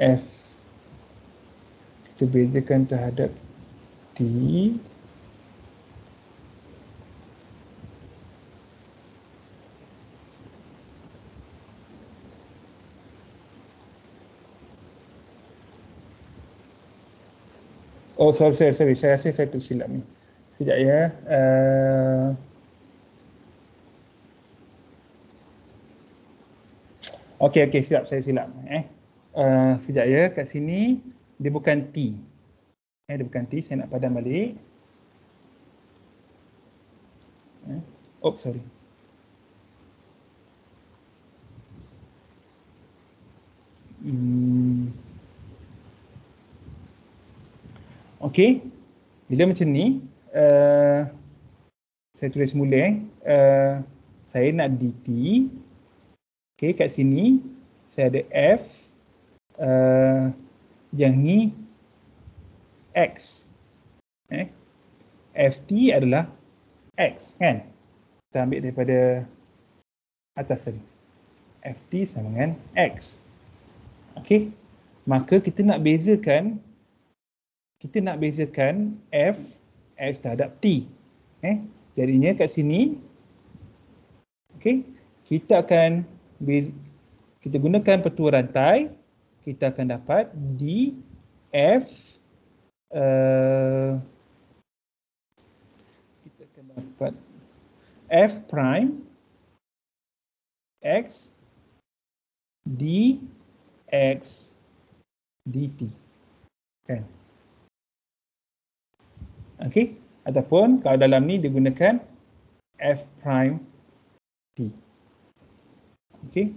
F kita bezakan terhadap T. Oh, sorry. Saya rasa saya tersilap ni. Sekejap ya. Okey, silap. Saya silap. Sekejap ya. Kat sini, dia bukan T. Dia bukan T. Saya nak padam balik. Sorry. Okey. Bila macam ni, saya tulis mula. Saya nak dt. Okey, kat sini saya ada f. Yang ni x. ft adalah x, kan? Kita ambil daripada atas tadi. ft sama dengan x. Okey. Maka kita nak bezakan f x terhadap t. Jadinya kat sini, okey, kita gunakan petua rantai, kita akan dapat df kita akan dapat f prime x dx dt. Kan? Okey, ataupun kalau dalam ni digunakan f prime t. Okey.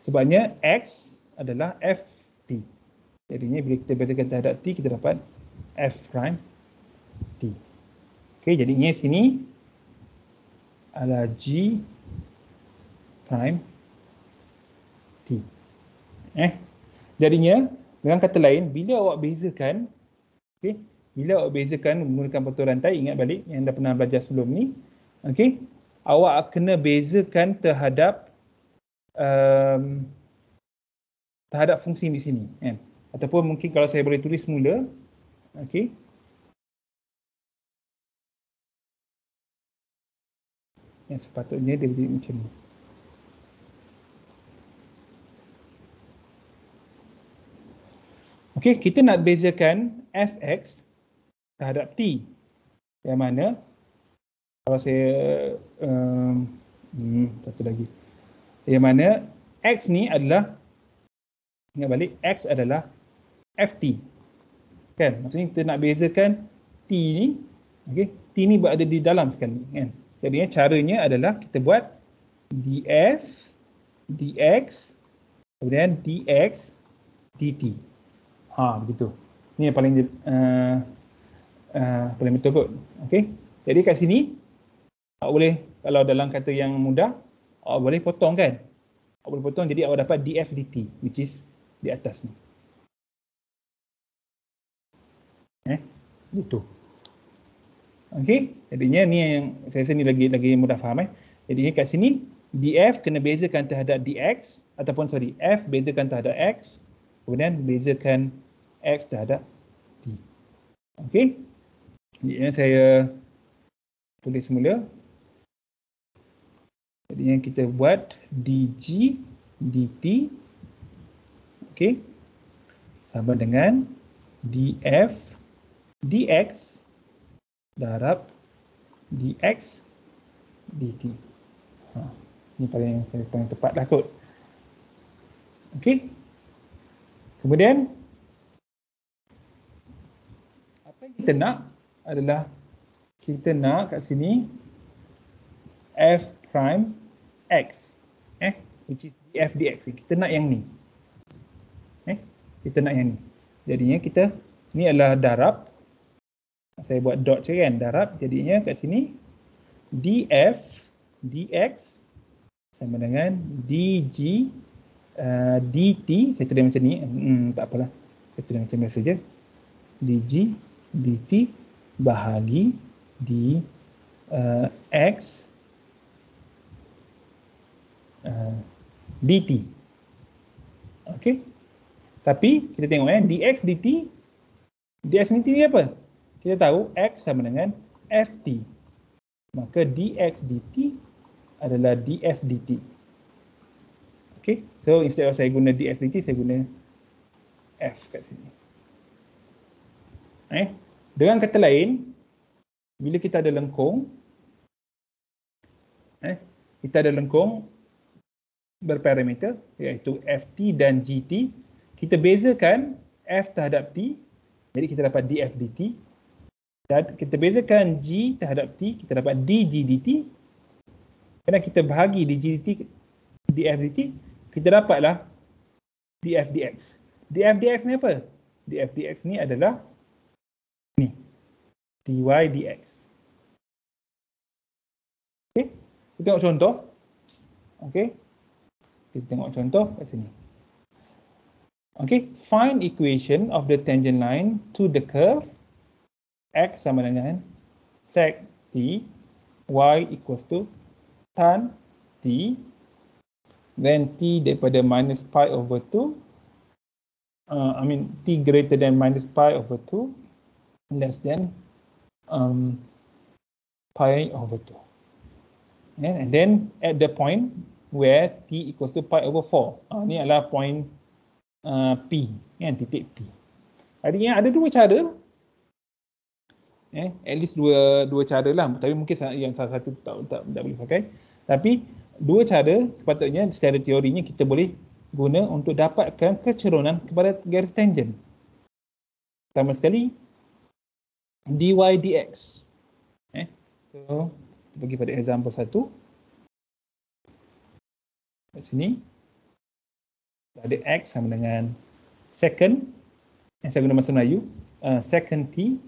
Sebabnya x adalah ft. Jadinya bila kita bezakan terhadap t, kita dapat f prime t. Okey, jadinya sini adalah g prime t. Jadinya dengan kata lain, bila awak bezakan, bila awak bezakan menggunakan petua rantai, ingat balik yang dah pernah belajar sebelum ni, awak kena bezakan terhadap fungsi di sini, kan? Ataupun mungkin kalau saya boleh tulis semula, yang sepatutnya dia jadi macam ni. Okey, kita nak bezakan fx terhadap t. Yang mana kalau saya satu lagi. Yang mana x ni adalah, ingat balik, x adalah ft. Kan? Maksudnya kita nak bezakan t ni, t ni berada di dalam sekali, kan? Jadi caranya adalah kita buat df dx kemudian dx dt. Begitu. Ini yang paling betul kot. Okey. Jadi kat sini awak boleh, kalau dalam kata yang mudah, awak boleh potong, kan? Awak boleh potong, jadi awak dapat df dt, which is di atas ni. Gitu. Okey. Jadinya ni yang saya rasa ni lagi mudah faham. Jadi kat sini df kena bezakan terhadap dx, ataupun f bezakan terhadap x, kemudian bezakan x terhadap t. Okey. Yang saya tulis semula. Jadi yang kita buat dg dt, okey, sama dengan df dx darab dx dt. Ini paling tepat lah kot. Okey. Kemudian apa yang kita nak adalah kita nak kat sini f prime x, which is df dx. Kita nak yang ni. Kita nak yang ni. Jadinya kita ni adalah darab. Saya buat dot je kan, darab. Jadinya kat sini df dx sama dengan dg dt. Saya tulis macam ni, tak apalah. Saya tulis macam biasa je. dg dt bahagi dx dt. Okey. Tapi kita tengok dx dt ni apa? Kita tahu x sama dengan ft. Maka dx dt adalah df dt. Okay, so instead of saya guna dx dt, saya guna f kat sini. Dengan kata lain, bila kita ada lengkung, kita ada lengkung berparameter iaitu ft dan gt. Kita bezakan f terhadap t, jadi kita dapat df dt. Dan kita bezakan g terhadap t, kita dapat dg dt. Kerana kita bahagi dg dt df dt, kita dapatlah df dx. Df dx ni apa? Df dx ni adalah ni, dy dx. Okey, kita tengok contoh. Okey, kita tengok contoh kat sini. Okay, find equation of the tangent line to the curve x sama dengan sec t, y equals to tan t, then t daripada minus pi over 2, t greater than minus pi over 2, less than pi over 2. And then at the point where t equals to pi over 4. Ini adalah point P, titik P. Artinya ada dua cara. At least dua cara lah. Tapi mungkin yang salah satu tak boleh pakai. Tapi dua cara sepatutnya secara teorinya kita boleh guna untuk dapatkan kecerunan kepada garis tangent. Pertama sekali dy dx. So kita pergi pada example 1. Kat sini ada x sama dengan secant, saya guna bahasa Melayu, secant t,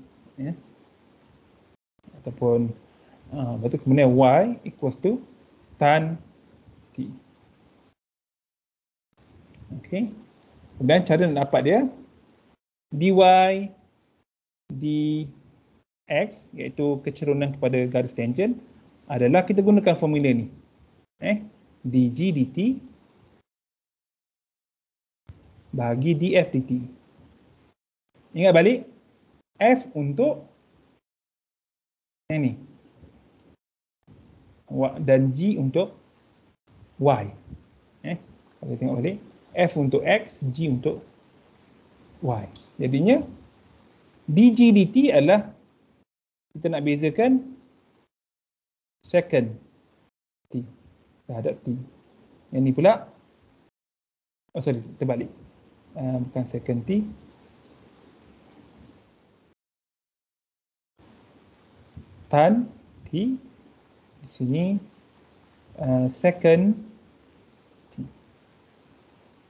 ataupun betul, kemudian y equals to tan t. Okey. Kemudian cara nak dapat dia, dy dx iaitu kecerunan kepada garis tangent adalah kita gunakan formula ni. Dg dt bahagi df dt. Ingat balik, f untuk yang ni dan g untuk y. Kalau kita tengok balik, f untuk x, g untuk y. Jadinya dg dt adalah kita nak bezakan secant t terhadap t. Yang ni pula, terbalik. Bukan secant t, tan t, di sini secant t.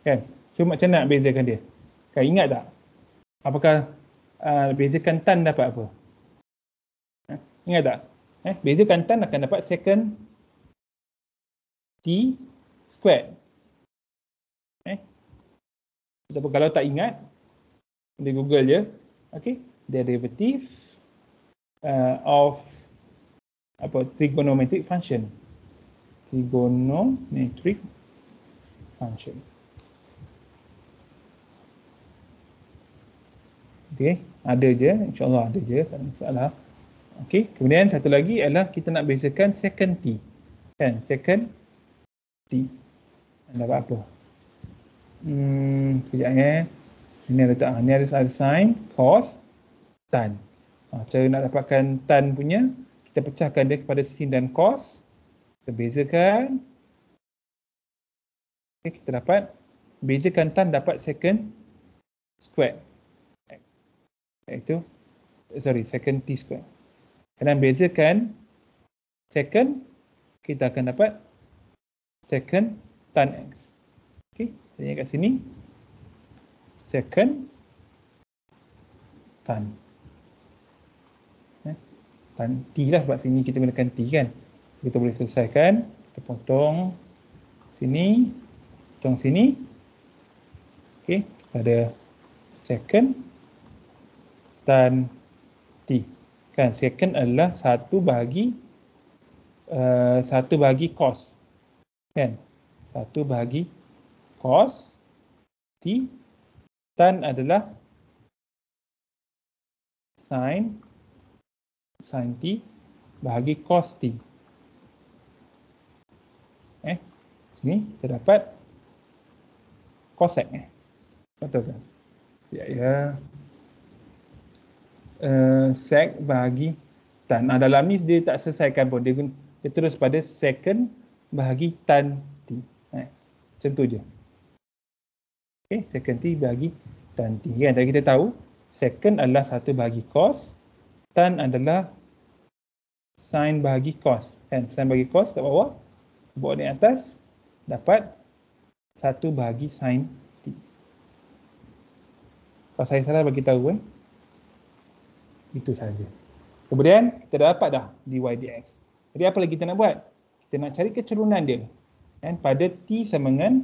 Kan? So macam mana nak bezakan dia? Kan, ingat tak? Apakah bezakan tan dapat apa? Ingat tak? Bezakan tan akan dapat secant t squared. Kalau tak ingat, boleh Google je. Okay, derivative of trigonometric function. Trigonometric function. Okay, ada je, insyaAllah ada je, tak ada masalah. Okey, kemudian satu lagi adalah kita nak bezakan second T. Kan, second T. Dapat apa? Sekejap Ini ada sin, cos, tan. Cara nak dapatkan tan punya, kita pecahkan dia kepada sin dan cos. Kita bezakan. Okay, kita dapat bezakan tan dapat second square. Iaitu second T square. Kerana bezakan second, kita akan dapat second tan x. Okey, saya kat sini second tan. Tan T lah, sebab sini kita gunakan T kan. Kita boleh selesaikan. Kita potong sini, potong sini. Okey, kita ada second tan T. Kan, second adalah 1 bahagi cos. Kan, 1 bahagi cos T. Tan adalah sin T bahagi cos T. Sini kita dapat cosec. Betul kan? Ya. Sec bahagi tan. Dalam ni dia tak selesaikan pun. Dia terus pada second bahagi tan T. Macam tu je. Okay, second T bahagi tan T. Kan? Jadi kita tahu second adalah 1 bahagi cos. Tan adalah sin bahagi cos. Kan? Sin bahagi cos kat bawah. Bawa di atas. Dapat 1 bahagi sin T. Kalau saya salah bagi tahu. Itu saja. Kemudian kita dah dapat dah dy dx. Jadi apa lagi kita nak buat? Kita nak cari kecerunan dia. Kan? Pada T sama dengan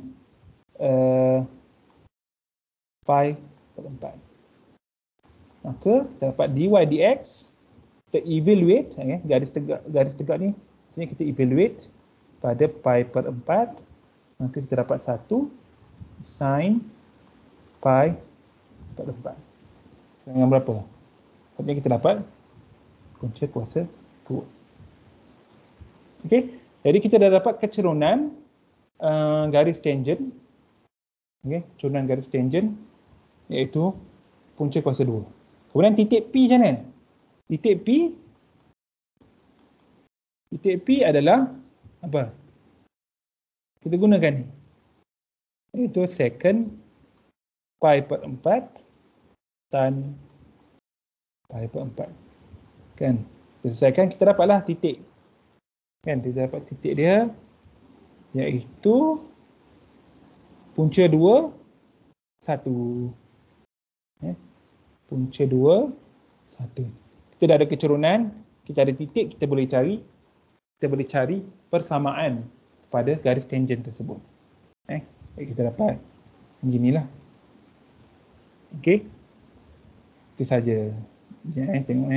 pi per 4. Maka kita dapat dy dx. Kita evaluate, garis tegak ni. Sini kita evaluate pada pi per 4. Maka kita dapat 1 sin pi per 4. Dengan berapa? Maksudnya kita dapat punca kuasa 2. Okey, jadi kita dah dapat kecerunan garis tangent. Okey, cerunan garis tangent iaitu punca kuasa 2. Kemudian titik P macam mana? Titik P adalah apa? Kita gunakan ni. Iaitu second pi per 4 tan pi per 4. Kan? Selesaikan, kita dapatlah titik. Kan? Kita dapat titik dia iaitu punca 2, 1. Punca 2, 1. Kita dah ada kecerunan, kita ada titik, kita boleh cari persamaan pada garis tangent tersebut. Kita dapat beginilah. Okey. Itu saja. Tengok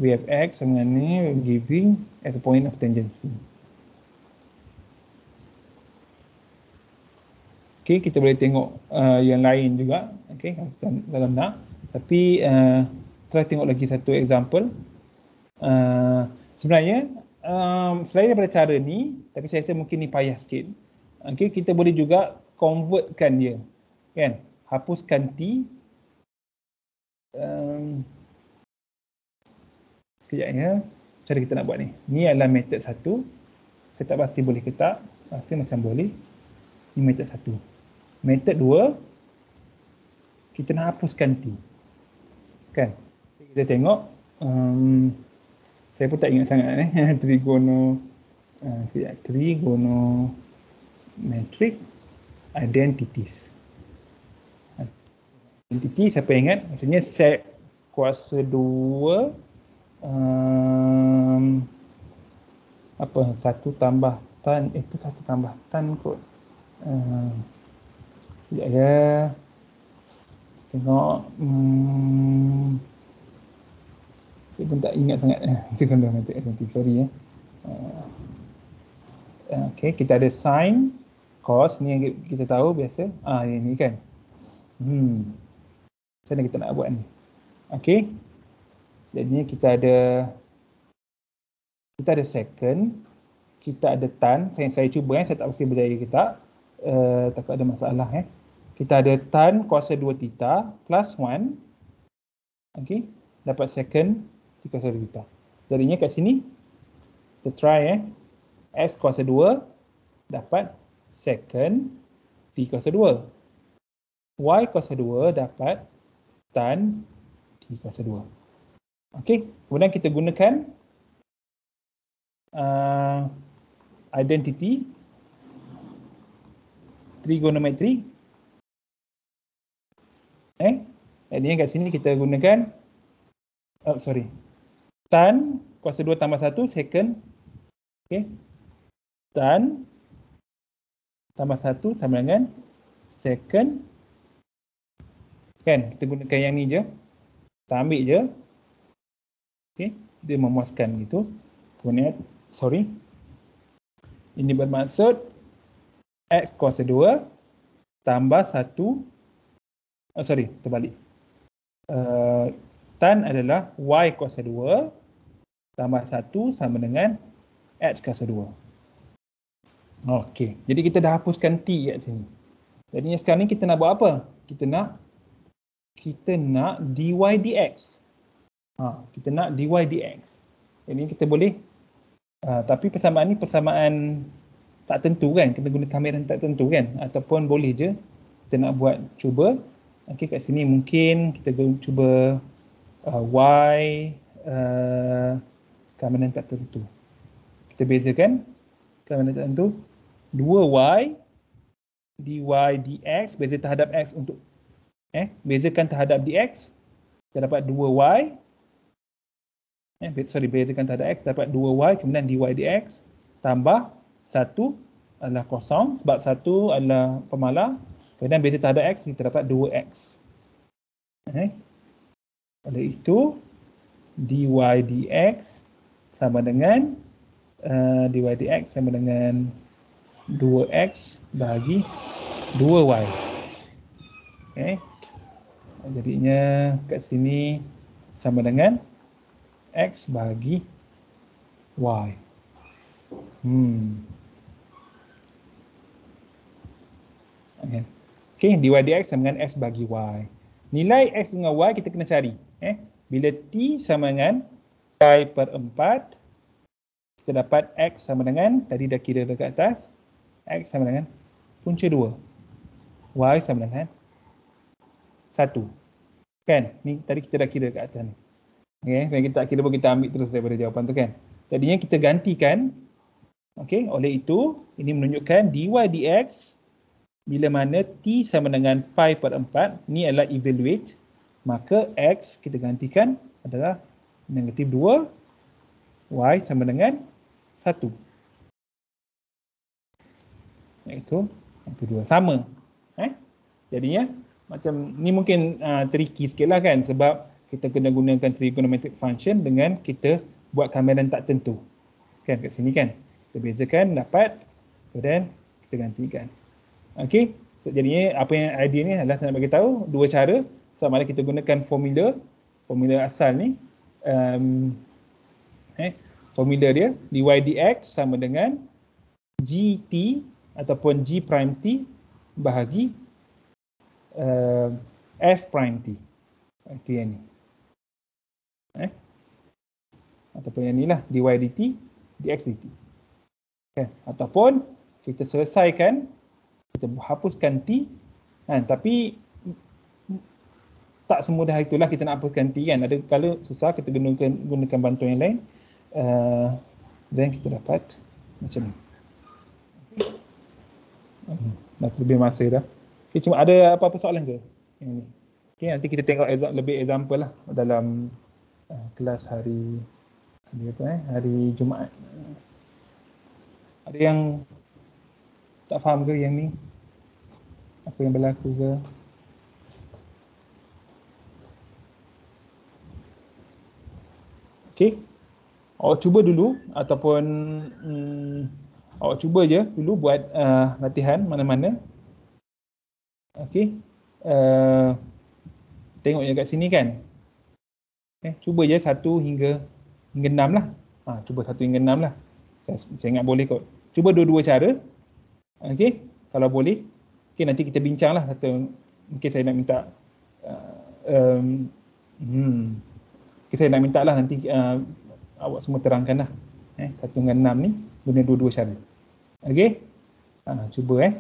we have x sama dengan ni giving as a point of tangency. Okey, kita boleh tengok yang lain juga. Okey, dalam nak. Tapi try tengok lagi satu example. Sebenarnya selain daripada cara ni, tapi saya rasa mungkin ni payah sikit. Okey, kita boleh juga convertkan dia. Kan? Hapuskan T. Sekejap ya. Cara kita nak buat ni. Ni adalah metod 1. Saya tak pasti boleh ke tak. Rasa macam boleh. Ni metod 1. Metod 2. Kita nak hapuskan T. Kan? Kita tengok. Saya pun tak ingat sangat trigonometric identities. Identity siapa ingat? Maksudnya sec kuasa 2 1 tambah tan itu 1 tambah tan kot. Sekejap ya. Tengok. Saya pun tak ingat sangat. Trigonometric identity, sorry ya. Okey, kita ada sin, cos ni yang kita tahu biasa. Ini kan. Macam mana kita nak buat ni? Okey. Jadinya kita ada second, kita ada tan. Saya cuba, saya tak pasti berjaya ke tak. Takut ada masalah. Kita ada tan kuasa 2 theta plus 1. Okey, dapat second T kuasa 2 theta. Jadinya kat sini, kita try X kuasa 2 dapat second T kuasa 2. Y kuasa 2 dapat tan T kuasa 2. Okey, kemudian kita gunakan identity trigonometry. Jadinya kat sini kita gunakan tan kuasa 2 tambah 1 second. Okey. Tan tambah 1 sama dengan second. Kan, kita gunakan yang ni je. Kita ambil je. Okey, dia memuaskan gitu. Kemudian, ini bermaksud X kuasa 2 tambah 1. Terbalik. Tan adalah Y kuasa 2 tambah 1 sama dengan X kuasa 2. Okey, jadi kita dah hapuskan T kat sini. Jadi sekarang ni kita nak buat apa? Kita nak dy dx. Kita nak dy dx. Jadi kita boleh, tapi persamaan ni persamaan tak tentu kan, kena guna kamera tak tentu kan, ataupun boleh je kita nak buat cuba. Okey, kat sini mungkin kita cuba y kamera tak tentu. Kita bezakan kamera tak tentu 2y dy dx, beza terhadap x untuk bezakan terhadap dx, kita dapat 2y. Bezakan terhadap x, dapat 2y, kemudian dy dx tambah 1 adalah kosong sebab 1 adalah pemalar. Kemudian beza terhadap x, kita dapat 2x. Oleh itu, dy dx sama dengan 2x bahagi 2y. Jadinya kat sini sama dengan x bahagi y. Okey, dy dx sama dengan x bagi y. Nilai x dengan y kita kena cari. Bila t sama dengan pi per 4, kita dapat x sama dengan, tadi dah kira dekat atas, x sama dengan punca 2. Y sama dengan 1. Kan? Ni tadi kita dah kira dekat atas ni. Kalau kita tak kira pun kita ambil terus daripada jawapan tu kan. Jadinya kita gantikan. Okey, oleh itu ini menunjukkan dy dx bila mana t sama dengan pi per 4, ni adalah evaluate, maka x kita gantikan adalah negatif 2, y sama dengan 1. Itu 2. Sama. Jadinya macam ni mungkin tricky sikit lah kan, sebab kita kena gunakan trigonometric function dengan kita buat kamaran tak tentu. Kan kat sini kan. Kita bezakan, dapat, kemudian kita gantikan. Okey. So, jadinya apa yang idea ni adalah saya nak bagi tahu dua cara. Sama ada kita gunakan formula asal ni. Formula dia dy dx sama dengan gt ataupun g prime t bahagi f prime t. Itu yang ni. Ataupun yang ni lah, dy dt, dx dt. Okay. Ataupun kita selesaikan, kita hapuskan t, tapi tak semudah itulah kita nak hapuskan t kan. Ada kala susah, kita gunakan bantuan yang lain. Dan kita dapat macam ni. Dah lebih masa dah. Okay, cuma ada apa-apa soalan ke? Yang ni. Okay, nanti kita tengok lebih example lah dalam kelas hari Jumaat. Ada yang tak faham ke yang ni? Apa yang berlaku ke? Okey. Awak cuba dulu ataupun awak cuba je dulu buat latihan mana-mana. Okey. Tengok je kat sini kan. Cuba je 1 hingga 6 lah. Cuba 1 hingga 6 lah. Saya ingat boleh kot. Cuba dua-dua cara. Okey, kalau boleh. Okey, nanti kita bincang lah. Mungkin saya nak minta saya nak minta lah nanti awak semua terangkan lah 1 dengan 6 ni guna dua-dua cara. Okey, cuba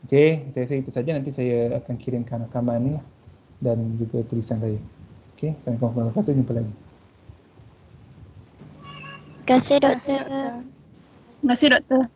okey, saya rasa itu saja. Nanti saya akan kirimkan rakaman ni lah dan juga tulisan saya. Okey, Assalamualaikum warahmatullahi wabarakatuh. Jumpa lagi. Terima kasih doktor. Terima kasih doktor.